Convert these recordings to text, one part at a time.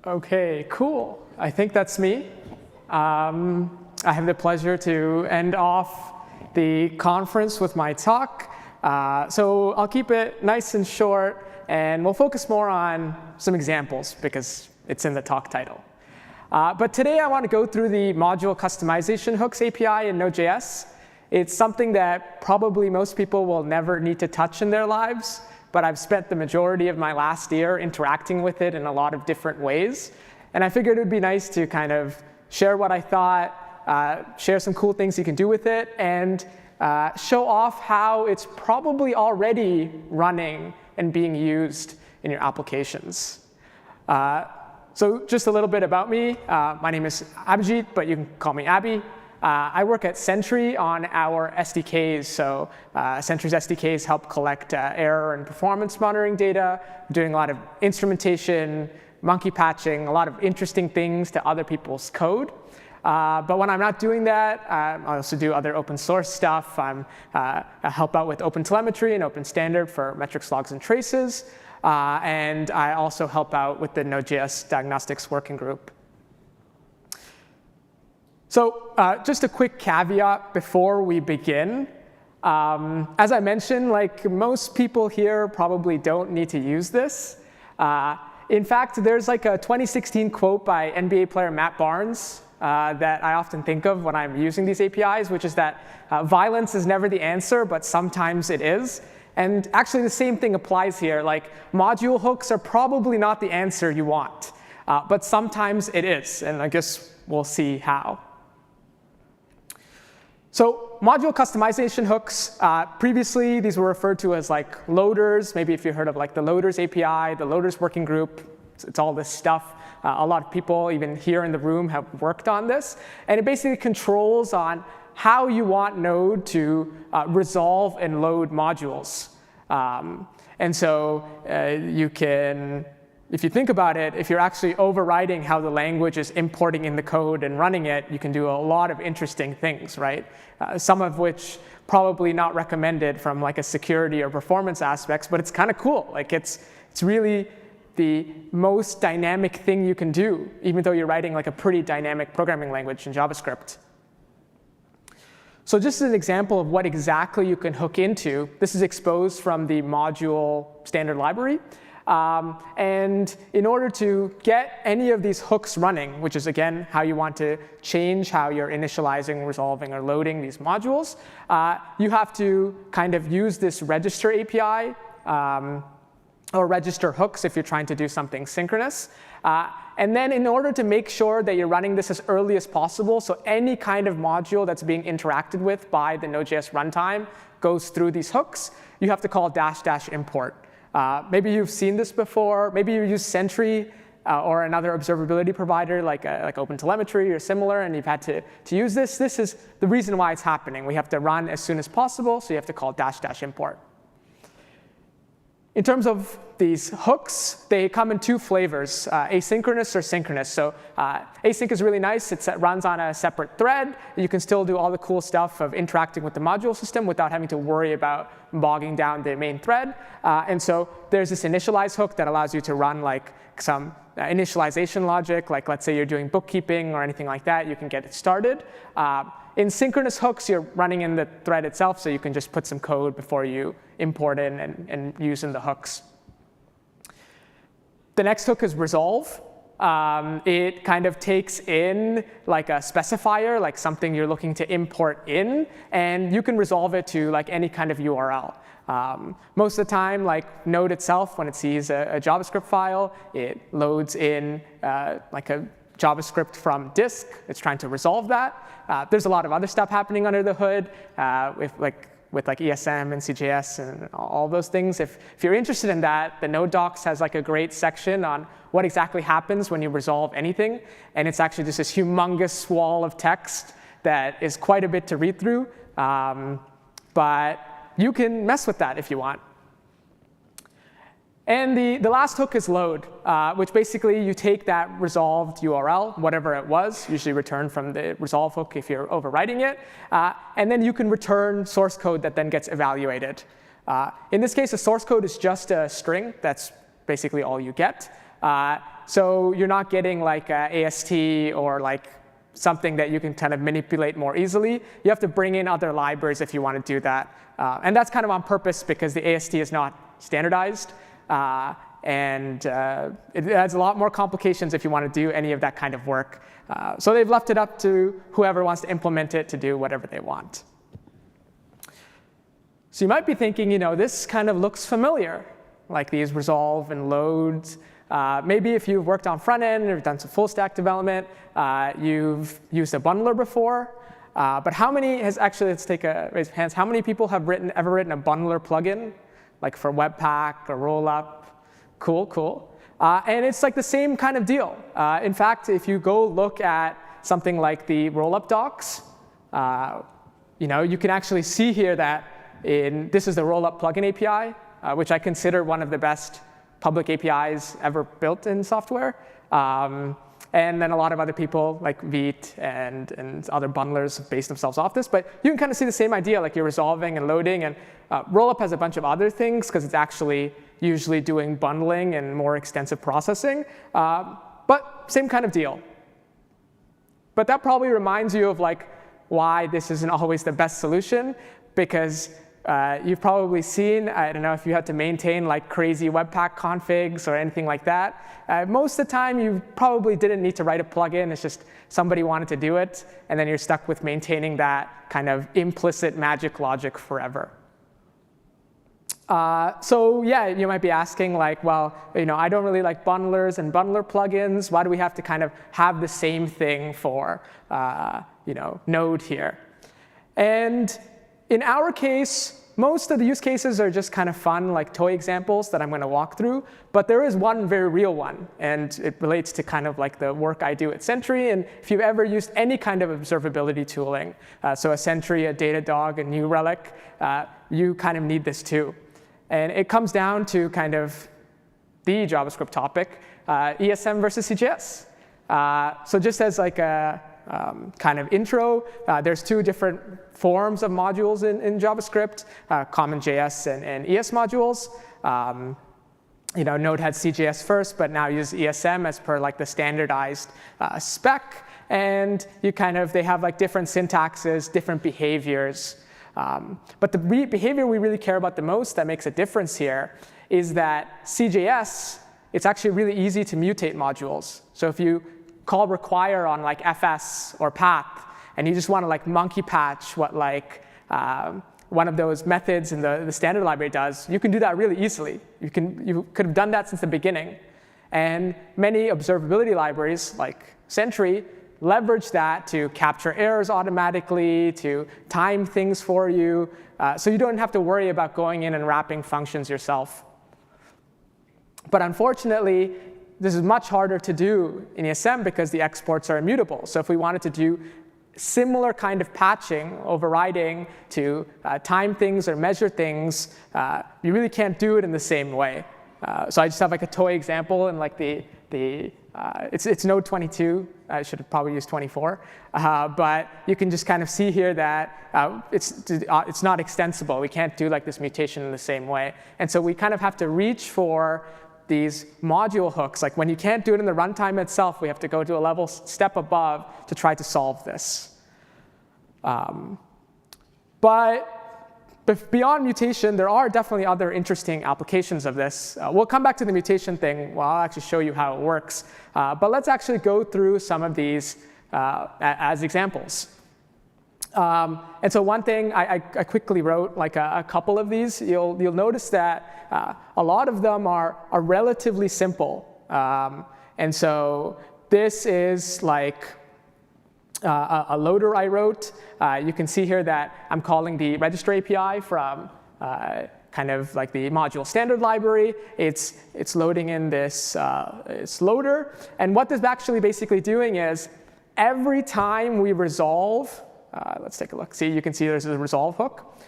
OK, cool. I think that's me. I have the pleasure to end off the conference with my talk. So I'll keep it nice and short, and we'll focus more on some examples, because it's in the talk title. But today I want to go through the module customization hooks API in Node.js. It's something that probably most people will never need to touch in their lives, but I've spent the majority of my last year interacting with it in a lot of different ways. And I figured it would be nice to kind of share what I thought, share some cool things you can do with it, and show off how it's probably already running and being used in your applications. So just a little bit about me. My name is Abhijeet, but you can call me Abby. I work at Sentry on our SDKs. So Sentry's SDKs help collect error and performance monitoring data, doing a lot of instrumentation, monkey patching, a lot of interesting things to other people's code. But when I'm not doing that, I also do other open source stuff. I help out with OpenTelemetry and OpenStandard for metrics, logs, and traces. And I also help out with the Node.js diagnostics working group. So just a quick caveat before we begin. As I mentioned, like most people here probably don't need to use this. In fact, there's like a 2016 quote by NBA player Matt Barnes that I often think of when I'm using these APIs, which is that violence is never the answer, but sometimes it is. And actually, the same thing applies here. Like, module hooks are probably not the answer you want, but sometimes it is. And I guess we'll see how. So module customization hooks, previously these were referred to as like loaders. Maybe if you heard of like the loaders API, the loaders working group, it's all this stuff. A lot of people, even here in the room, have worked on this. And it basically controls on how you want Node to resolve and load modules. And so you can, if you think about it, if you're actually overriding how the language is importing in the code and running it, you can do a lot of interesting things, right? Some of which probably not recommended from like a security or performance aspects, but it's kind of cool. Like it's really the most dynamic thing you can do, even though you're writing like a pretty dynamic programming language in JavaScript. So just as an example of what exactly you can hook into, this is exposed from the module standard library. And in order to get any of these hooks running, which is, again, how you want to change how you're initializing, resolving, or loading these modules, you have to kind of use this register API or register hooks if you're trying to do something synchronous. And then in order to make sure that you're running this as early as possible, so any kind of module that's being interacted with by the Node.js runtime goes through these hooks, you have to call -- import. Maybe you've seen this before. Maybe you use Sentry or another observability provider like OpenTelemetry or similar, and you've had to use this. This is the reason why it's happening. We have to run as soon as possible, so you have to call -- import. In terms of these hooks, they come in two flavors, asynchronous or synchronous. So async is really nice. It runs on a separate thread. You can still do all the cool stuff of interacting with the module system without having to worry about bogging down the main thread. And so there's this initialize hook that allows you to run like some initialization logic. Like let's say you're doing bookkeeping or anything like that, you can get it started. In synchronous hooks, you're running in the thread itself, so you can just put some code before you import in and use in the hooks. The next hook is resolve. It kind of takes in like a specifier, like something you're looking to import in, and you can resolve it to like any kind of URL. Most of the time, like Node itself, when it sees a JavaScript file, it loads in like a JavaScript from disk. It's trying to resolve that. There's a lot of other stuff happening under the hood with like ESM and CJS and all those things. If you're interested in that, the Node docs has like a great section on what exactly happens when you resolve anything. And it's actually just this humongous wall of text that is quite a bit to read through. But you can mess with that if you want. And the last hook is load, which basically you take that resolved URL, whatever it was, usually returned from the resolve hook if you're overwriting it, and then you can return source code that then gets evaluated. In this case, the source code is just a string. That's basically all you get. So you're not getting like AST or like something that you can kind of manipulate more easily. You have to bring in other libraries if you want to do that. And that's kind of on purpose because the AST is not standardized. And it adds a lot more complications if you want to do any of that kind of work. So they've left it up to whoever wants to implement it to do whatever they want. So you might be thinking, this kind of looks familiar, like these resolve and loads. Maybe if you've worked on front end or done some full stack development, you've used a bundler before. But how many let's take a raise of hands. How many people have ever written a bundler plugin, like for Webpack or Rollup? Cool. And it's like the same kind of deal. In fact, if you go look at something like the Rollup docs, you can actually see here that this is the Rollup plugin API, which I consider one of the best public APIs ever built in software. And then a lot of other people like Veet and other bundlers base themselves off this. But you can kind of see the same idea, like you're resolving and loading. And Rollup has a bunch of other things because it's actually usually doing bundling and more extensive processing. But same kind of deal. But that probably reminds you of like why this isn't always the best solution, because you've probably seen, I don't know if you had to maintain like crazy Webpack configs or anything like that. Most of the time, you probably didn't need to write a plugin. It's just somebody wanted to do it. And then you're stuck with maintaining that kind of implicit magic logic forever. So yeah, you might be asking like, well, I don't really like bundlers and bundler plugins. Why do we have to kind of have the same thing for Node here? And in our case, most of the use cases are just kind of fun, like toy examples that I'm going to walk through. But there is one very real one, and it relates to kind of like the work I do at Sentry. And if you've ever used any kind of observability tooling, so a Sentry, a Datadog, a New Relic, you kind of need this too. And it comes down to kind of the JavaScript topic, ESM versus CJS. So just as like a kind of intro, there's two different forms of modules in JavaScript, common JS and ES modules. Node had CJS first, but now uses ESM as per like the standardized spec. And they have like different syntaxes, different behaviors. But the behavior we really care about the most that makes a difference here is that CJS, it's actually really easy to mutate modules. So if you call require on like FS or path, and you just want to like monkey patch what like one of those methods in the standard library does, you can do that really easily. You could have done that since the beginning. And many observability libraries like Sentry leverage that to capture errors automatically, to time things for you, so you don't have to worry about going in and wrapping functions yourself. But unfortunately, this is much harder to do in ESM because the exports are immutable. So if we wanted to do similar kind of patching, overriding to time things or measure things, you really can't do it in the same way. So I just have like a toy example, and like it's Node 22. I should have probably used 24. But you can just kind of see here that it's not extensible. We can't do like this mutation in the same way. And so we kind of have to reach for these module hooks. Like when you can't do it in the runtime itself, we have to go to a step above to try to solve this. But beyond mutation, there are definitely other interesting applications of this. We'll come back to the mutation thing. Well, I'll actually show you how it works. But let's actually go through some of these as examples. And so one thing, I quickly wrote like a couple of these. You'll notice that a lot of them are relatively simple. And so this is like a loader I wrote. You can see here that I'm calling the register API from kind of like the module standard library. It's loading in this loader. And what this is actually basically doing is every time we resolve, let's take a look. See, you can see there's a resolve hook.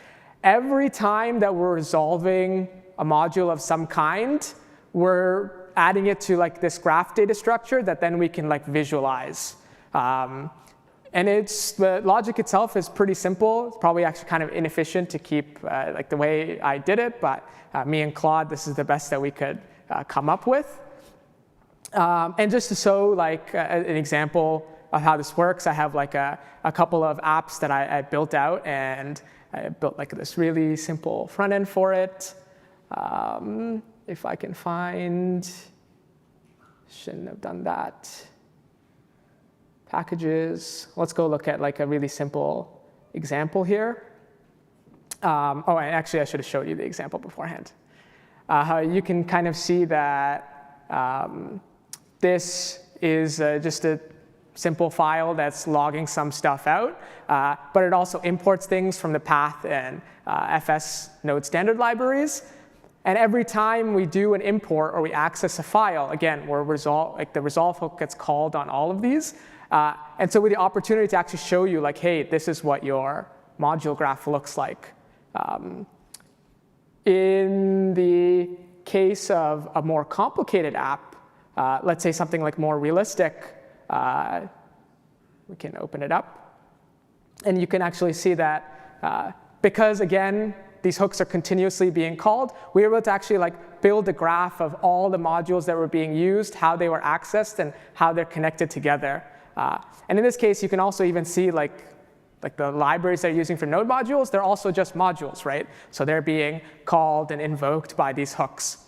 Every time that we're resolving a module of some kind, we're adding it to like this graph data structure that then we can like visualize. And the logic itself is pretty simple. It's probably actually kind of inefficient to keep like the way I did it, but me and Claude, this is the best that we could come up with. And just to show like an example of how this works, I have like a couple of apps that I built out, and I built like this really simple front end for it. If I can find, shouldn't have done that. Packages. Let's go look at like a really simple example here. Oh, and actually I should have showed you the example beforehand. You can kind of see that this is just a simple file that's logging some stuff out, but it also imports things from the path and FS node standard libraries. And every time we do an import or we access a file, again, the resolve hook gets called on all of these. And so with the opportunity to actually show you, like, hey, this is what your module graph looks like. In the case of a more complicated app, let's say something like more realistic, we can open it up. And you can actually see that because, again, these hooks are continuously being called, we were able to actually like build a graph of all the modules that were being used, how they were accessed, and how they're connected together. And in this case, you can also even see like the libraries they're using for node modules, they're also just modules, right? So they're being called and invoked by these hooks.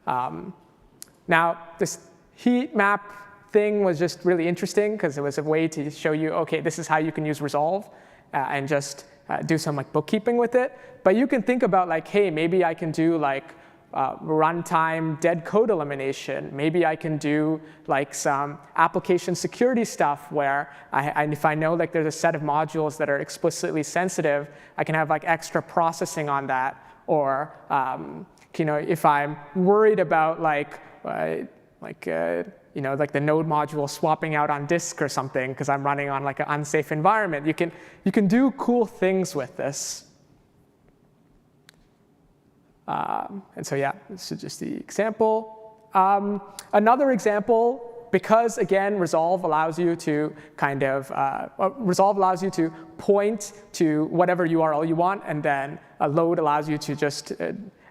Now, this heat map thing was just really interesting because it was a way to show you, OK, this is how you can use resolve and just do some like bookkeeping with it. But you can think about like, hey, maybe I can do like runtime dead code elimination. Maybe I can do like some application security stuff where if I know like there's a set of modules that are explicitly sensitive, I can have like extra processing on that. Or if I'm worried about like the node module swapping out on disk or something because I'm running on like an unsafe environment, you can do cool things with this. And so yeah, this is just the example. Another example, because again, resolve allows you to point to whatever URL you want, and then a load allows you to just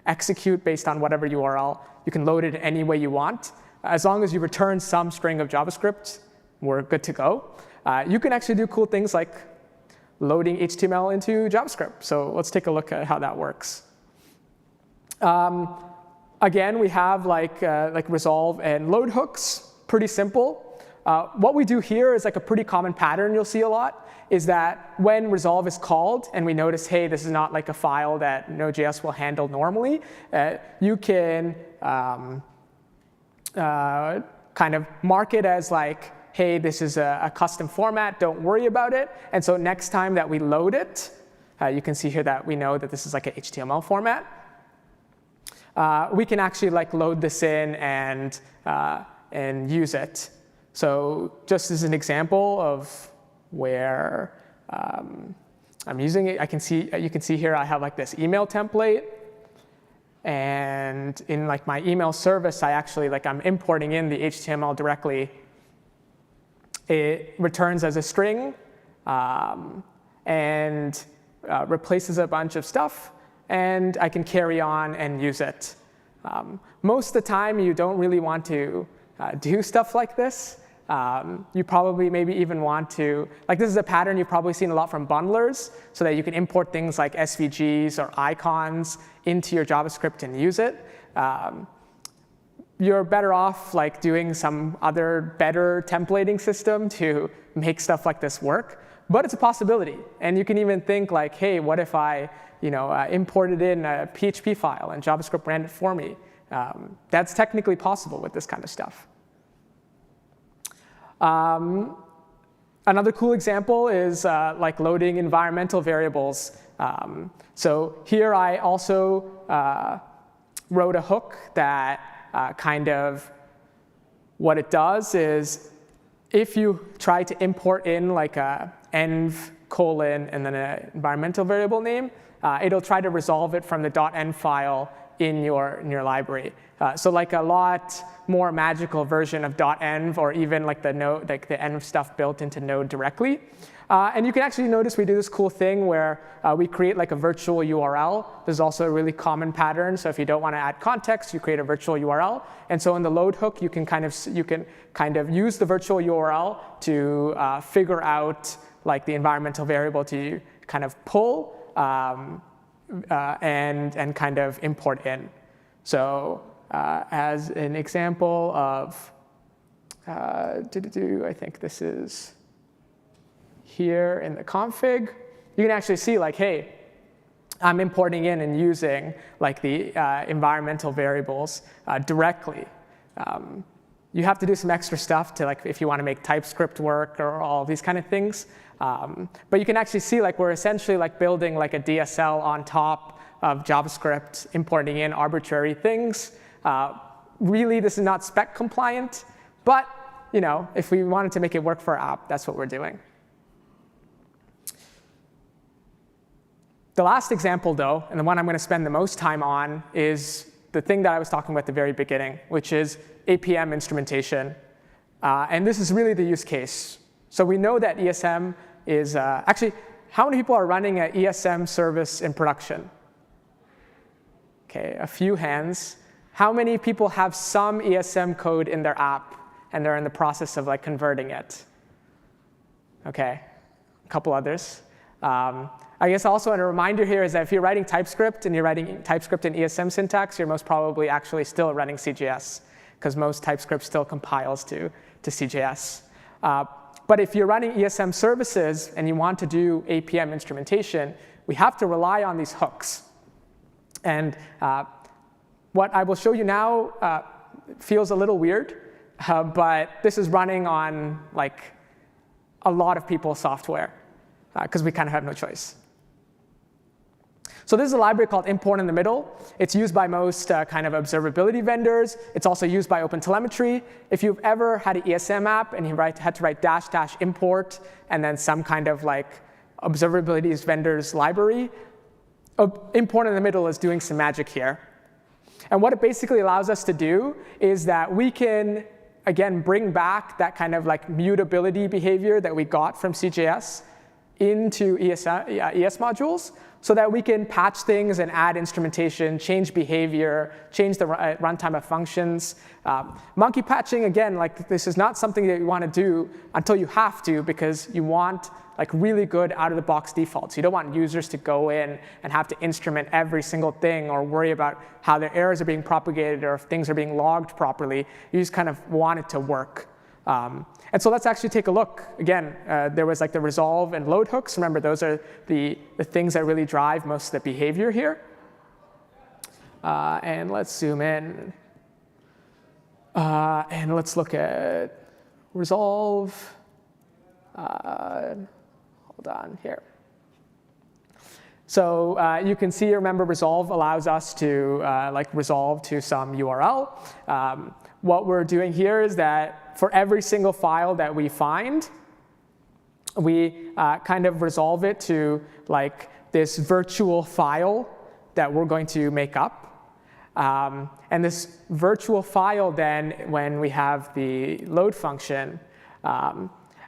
execute based on whatever URL. You can load it any way you want. As long as you return some string of JavaScript, we're good to go. You can actually do cool things like loading HTML into JavaScript. So let's take a look at how that works. Again, we have like resolve and load hooks, pretty simple. What we do here is like a pretty common pattern you'll see a lot, is that when resolve is called and we notice, hey, this is not like a file that Node.js will handle normally, you can kind of mark it as like, hey, this is a custom format, don't worry about it. And so next time that we load it, you can see here that we know that this is like an HTML format. We can actually like load this in and use it. So just as an example of where I'm using it, you can see here I have like this email template. And in like my email service, I'm importing in the HTML directly. It returns as a string and replaces a bunch of stuff. And I can carry on and use it. Most of the time, you don't really want to do stuff like this. You probably maybe even want to, like this is a pattern you've probably seen a lot from bundlers, so that you can import things like SVGs or icons into your JavaScript and use it. You're better off like doing some other better templating system to make stuff like this work. But it's a possibility. And you can even think like, hey, what if I imported in a PHP file and JavaScript ran it for me? That's technically possible with this kind of stuff. Another cool example is like loading environmental variables. So here I also wrote a hook that what it does is if you try to import in like a env colon and then an environmental variable name, it'll try to resolve it from the .env file in your library. So like a lot more magical version of .env, or even like the Node, like the env stuff built into Node directly. And you can actually notice we do this cool thing where we create like a virtual URL. This is also a really common pattern. So if you don't want to add context, you create a virtual URL. And so in the load hook, you can kind of use the virtual URL to figure out like the environmental variable to kind of pull and kind of import in. So as an example of, I think this is here in the config, you can actually see like, hey, I'm importing in and using like the environmental variables directly. You have to do some extra stuff to like if you want to make TypeScript work or all these kind of things. But you can actually see like we're essentially like building like a DSL on top of JavaScript, importing in arbitrary things. Really, this is not spec compliant, but if we wanted to make it work for our app, that's what we're doing. The last example, though, and the one I'm going to spend the most time on, is the thing that I was talking about at the very beginning, which is APM instrumentation. And this is really the use case. So we know that ESM is actually, how many people are running an ESM service in production? OK, a few hands. How many people have some ESM code in their app, and they're in the process of like converting it? OK, a couple others. I guess also a reminder here is that if you're writing TypeScript and you're writing TypeScript in ESM syntax, you're most probably actually still running CJS, because most TypeScript still compiles to CJS. But if you're running ESM services and you want to do APM instrumentation, we have to rely on these hooks. And what I will show you now feels a little weird, but this is running on like a lot of people's software, because we kind of have no choice. So this is a library called import in the middle. It's used by most kind of observability vendors. It's also used by OpenTelemetry. If you've ever had an ESM app and you had to write -- import and then some kind of like observability vendor's library, import in the middle is doing some magic here. And what it basically allows us to do is that we can, again, bring back that kind of like mutability behavior that we got from CJS into ES modules, so that we can patch things and add instrumentation, change behavior, change the runtime of functions. Monkey patching, again, like this is not something that you want to do until you have to, because you want like really good out-of-the-box defaults. You don't want users to go in and have to instrument every single thing or worry about how their errors are being propagated or if things are being logged properly. You just kind of want it to work. And so let's actually take a look. Again, there was like the resolve and load hooks. Remember, those are the things that really drive most of the behavior here. And let's zoom in. And let's look at resolve. Hold on here. So you can see, remember, resolve allows us to like resolve to some URL. What we're doing here is that for every single file that we find, we kind of resolve it to like this virtual file that we're going to make up. And this virtual file then, when we have the load function,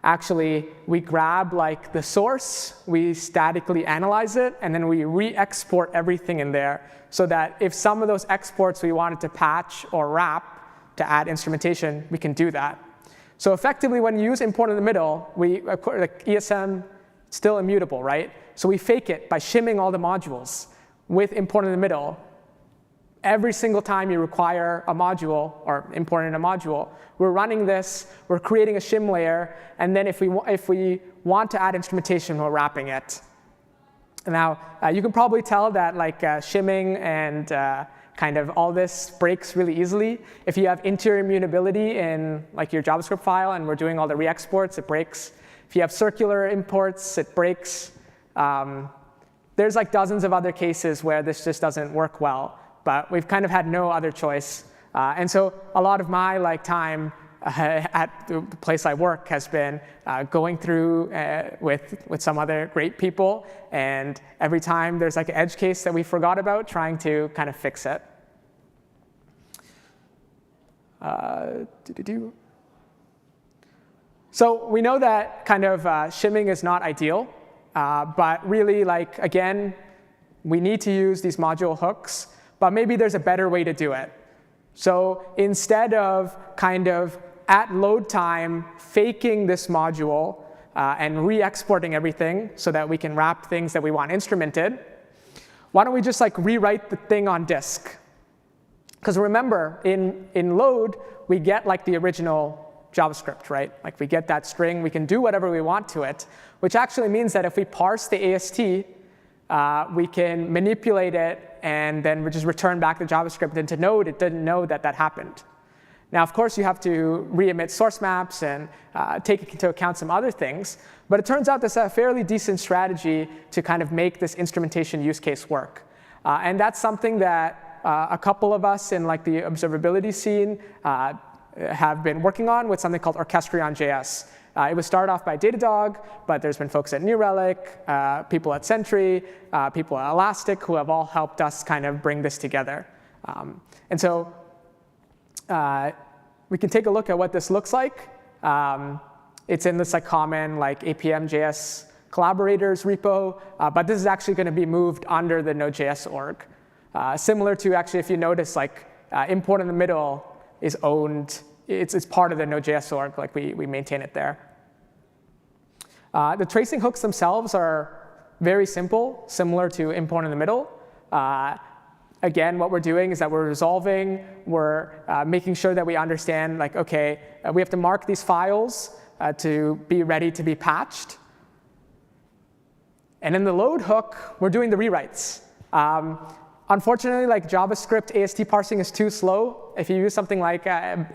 actually we grab like the source, we statically analyze it, and then we re-export everything in there, so that if some of those exports we wanted to patch or wrap to add instrumentation, we can do that. So effectively, when you use import in the middle, like ESM, still immutable, right? So we fake it by shimming all the modules with import in the middle. Every single time you require a module or import in a module, we're running this, we're creating a shim layer, and then if we want to add instrumentation, we're wrapping it. Now, you can probably tell that like shimming and kind of all this breaks really easily. If you have interior immutability in like your JavaScript file and we're doing all the re-exports, it breaks. If you have circular imports, it breaks. There's like dozens of other cases where this just doesn't work well, but we've kind of had no other choice. And so a lot of my like time at the place I work has been going through with some other great people, and every time there's like an edge case that we forgot about, trying to kind of fix it. So we know that kind of shimming is not ideal, but really, like again, we need to use these module hooks, but maybe there's a better way to do it. So instead of kind of at load time faking this module and re-exporting everything so that we can wrap things that we want instrumented, why don't we just like rewrite the thing on disk? Because remember, in load, we get like the original JavaScript, right? Like we get that string, we can do whatever we want to it, which actually means that if we parse the AST, we can manipulate it and then we just return back the JavaScript into Node. It didn't know that that happened. Now, of course, you have to re-emit source maps and take into account some other things. But it turns out that's a fairly decent strategy to kind of make this instrumentation use case work. And that's something that a couple of us in like the observability scene have been working on with something called Orchestrion.js. It was started off by Datadog, but there's been folks at New Relic, people at Sentry, people at Elastic who have all helped us kind of bring this together. And so we can take a look at what this looks like. It's in this like common like APM.js collaborators repo, but this is actually going to be moved under the Node.js org. Similar to actually, if you notice, like import in the middle is owned. It's part of the Node.js org, like we maintain it there. The tracing hooks themselves are very simple, similar to import in the middle. Again, what we're doing is that we're resolving, we're making sure that we understand, like, OK, we have to mark these files to be ready to be patched. And in the load hook, we're doing the rewrites. Unfortunately, like JavaScript AST parsing is too slow. If you use something like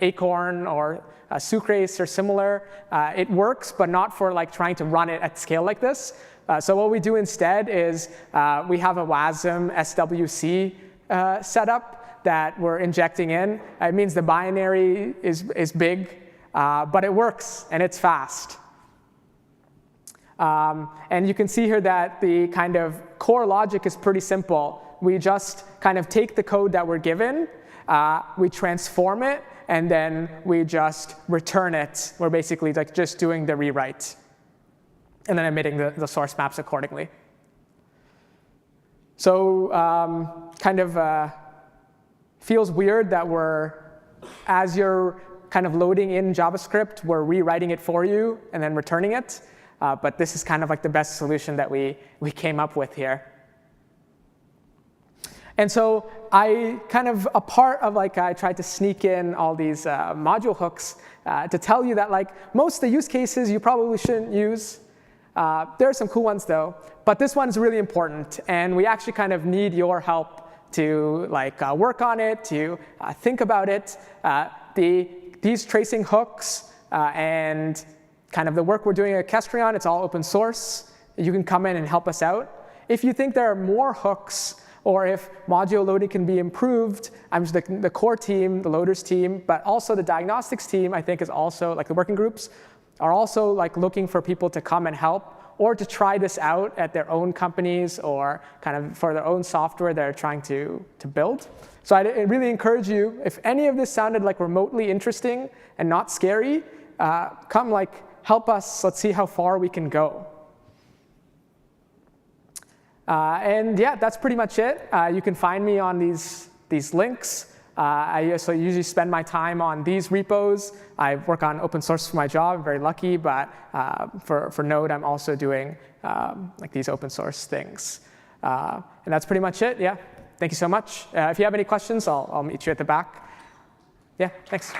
Acorn or Sucrase or similar, it works, but not for like trying to run it at scale like this. So what we do instead is we have a WASM SWC setup that we're injecting in. It means the binary is big, but it works, and it's fast. And you can see here that the kind of core logic is pretty simple. We just kind of take the code that we're given, we transform it, and then we just return it. We're basically like just doing the rewrite, and then emitting the source maps accordingly. So kind of feels weird that as you're kind of loading in JavaScript, we're rewriting it for you and then returning it. But this is kind of like the best solution that we came up with here. And so I kind of, a part of like I tried to sneak in all these module hooks to tell you that like most of the use cases you probably shouldn't use. There are some cool ones though, but this one's really important, and we actually kind of need your help to like work on it, to think about it. These tracing hooks and kind of the work we're doing at Orchestrion, it's all open source. You can come in and help us out. If you think there are more hooks, or if module loading can be improved, I'm just the core team, the loaders team, but also the diagnostics team, I think is also, like the working groups, are also like looking for people to come and help, or to try this out at their own companies, or kind of for their own software they're trying to build. So I really encourage you, if any of this sounded like remotely interesting and not scary, come like help us. Let's see how far we can go. And yeah, that's pretty much it. You can find me on these links. I usually spend my time on these repos. I work on open source for my job. I'm very lucky, but for Node, I'm also doing like these open source things. And that's pretty much it. Yeah, thank you so much. If you have any questions, I'll meet you at the back. Yeah, thanks.